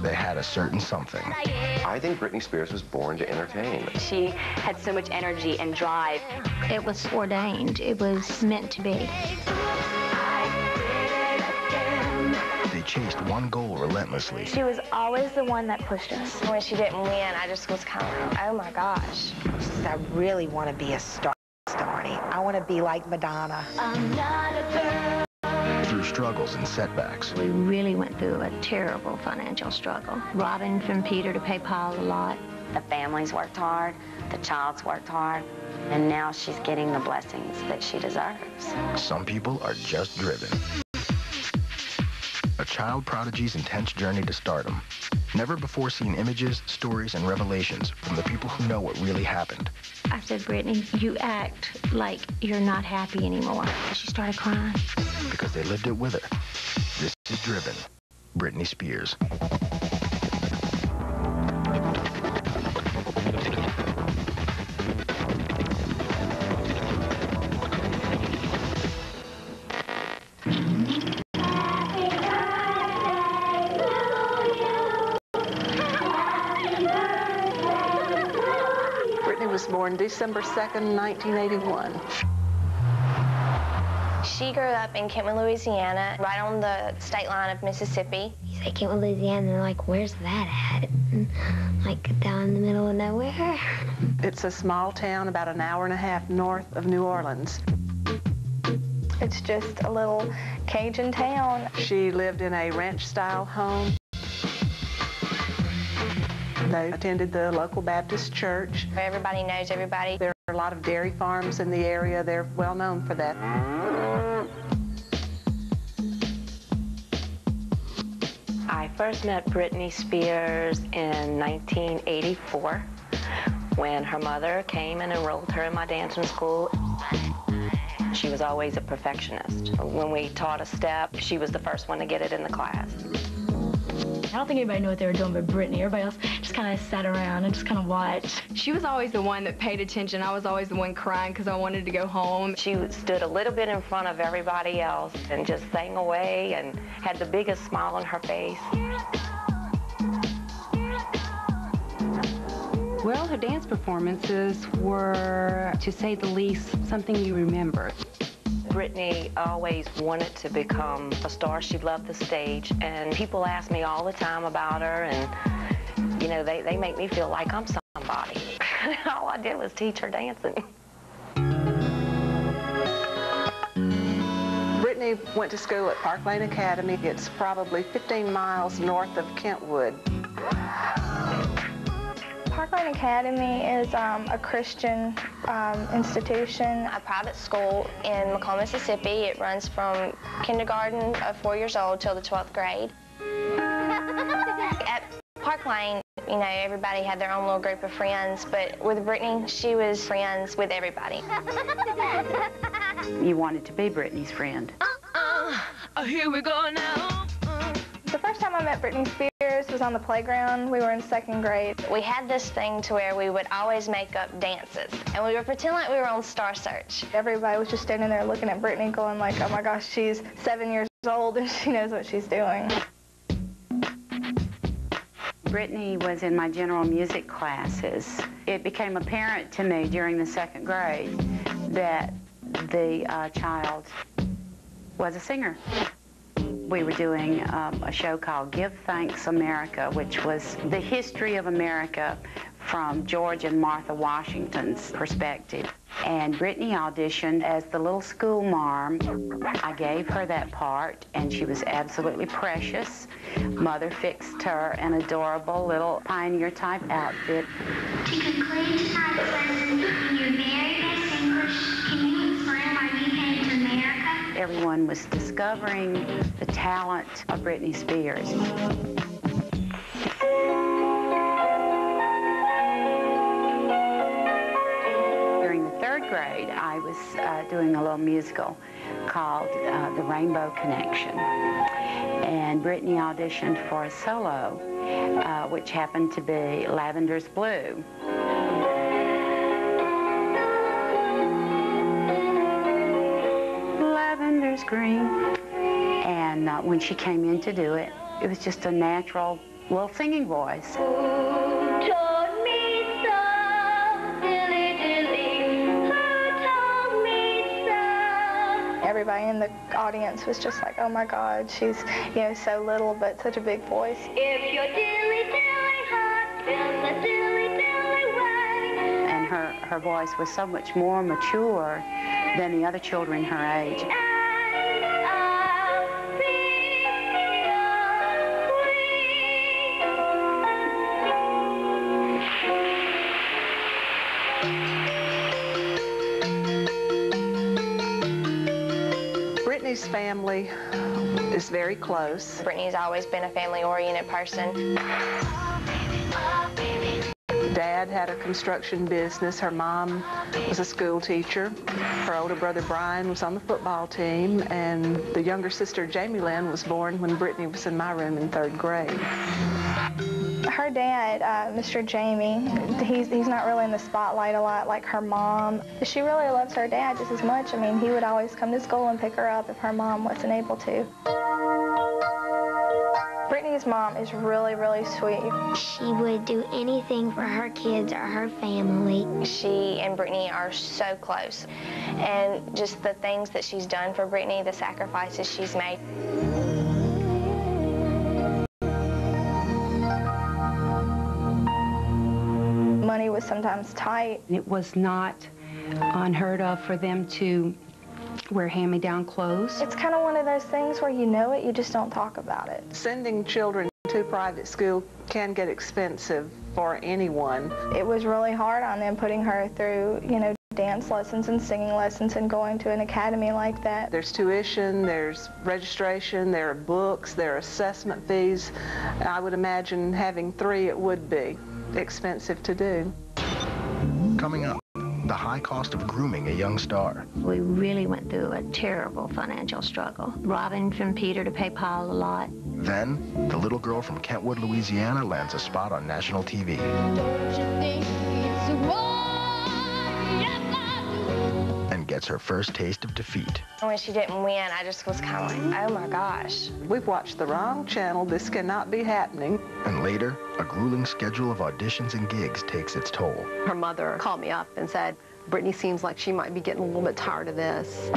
They had a certain something. I think Britney Spears was born to entertain. She had so much energy and drive. It was ordained. It was meant to be. They chased one goal relentlessly. She was always the one that pushed us. When she didn't win, I just was kind of like, oh my gosh. I really want to be a star, Starry. I want to be like Madonna. I'm not a girl. Through struggles and setbacks. We really went through a terrible financial struggle. Robbing from Peter to pay Paul a lot. The families worked hard, the child's worked hard, and now she's getting the blessings that she deserves. Some people are just driven. A child prodigy's intense journey to stardom. Never before seen images, stories, and revelations from the people who know what really happened. I said, Britney, you act like you're not happy anymore. She started crying. Because they lived it with her. This is Driven. Britney Spears. Britney was born December 2nd, 1981. She grew up in Kentwood, Louisiana, right on the state line of Mississippi. You say Kentwood, Louisiana, and they're like, where's that at? Like down in the middle of nowhere. It's a small town about an hour and a half north of New Orleans. It's just a little Cajun town. She lived in a ranch-style home. They attended the local Baptist church. Everybody knows everybody. There are a lot of dairy farms in the area. They're well known for that. I first met Britney Spears in 1984 when her mother came and enrolled her in my dancing school. She was always a perfectionist. When we taught a step, she was the first one to get it in the class. I don't think anybody knew what they were doing but Britney. Everybody else just kind of sat around and just kind of watched. She was always the one that paid attention. I was always the one crying because I wanted to go home. She stood a little bit in front of everybody else and just sang away and had the biggest smile on her face. Well, her dance performances were, to say the least, something you remember. Britney always wanted to become a star. She loved the stage, and people ask me all the time about her, and, you know, they make me feel like I'm somebody. All I did was teach her dancing. Britney went to school at Park Lane Academy. It's probably 15 miles north of Kentwood. Park Lane Academy is a Christian institution, a private school in McCall, Mississippi. It runs from kindergarten of 4 years old till the 12th grade. At Park Lane, you know, everybody had their own little group of friends, but with Britney, she was friends with everybody. You wanted to be Britney's friend. Here we go now. The first time I met Britney Spears was on the playground. We were in 2nd grade. We had this thing to where we would always make up dances, and we would pretend like we were on Star Search. Everybody was just standing there looking at Britney going like, oh my gosh, she's 7 years old and she knows what she's doing. Britney was in my general music classes. It became apparent to me during the 2nd grade that the child was a singer. We were doing a show called Give Thanks America, which was the history of America from George and Martha Washington's perspective. And Britney auditioned as the little school marm. I gave her that part, and she was absolutely precious. Mother fixed her an adorable little pioneer-type outfit. To conclude tonight's lesson, in your very best English, can you explain why you came to America? Everyone was discovering the talent of Britney Spears. During the 3rd grade, I was doing a little musical called The Rainbow Connection. And Britney auditioned for a solo, which happened to be Lavender's Blue. Lavender's green And when she came in to do it, it was just a natural little singing voice. Everybody in the audience was just like, oh my God, she's, so little but such a big voice. If you're dilly-dilly hot, then the dilly-dilly way. And her voice was so much more mature than the other children her age. Britney's family is very close. Britney's always been a family-oriented person. Dad had a construction business. Her mom was a school teacher. Her older brother Brian was on the football team, and the younger sister Jamie Lynn was born when Britney was in my room in 3rd grade. Her dad, Mr. Jamie, he's not really in the spotlight a lot like her mom. She really loves her dad just as much. I mean, he would always come to school and pick her up if her mom wasn't able to. Britney's mom is really, really sweet. She would do anything for her kids or her family. She and Britney are so close. And just the things that she's done for Britney, the sacrifices she's made. Money was sometimes tight. It was not unheard of for them to wear hand-me-down clothes. It's kind of one of those things where you know it, you just don't talk about it. Sending children to private school can get expensive for anyone. It was really hard on them putting her through, dance lessons and singing lessons and going to an academy like that. There's tuition, there's registration, there are books, there are assessment fees. I would imagine having 3 it would be expensive to do. Coming up, the high cost of grooming a young star. We really went through a terrible financial struggle, robbing from Peter to pay Paul a lot. Then, the little girl from Kentwood, Louisiana lands a spot on national TV. And gets her first taste of defeat. When she didn't win, I just was kind of like, oh my gosh. We've watched the wrong channel. This cannot be happening. And later, a grueling schedule of auditions and gigs takes its toll. Her mother called me up and said, Britney seems like she might be getting a little bit tired of this.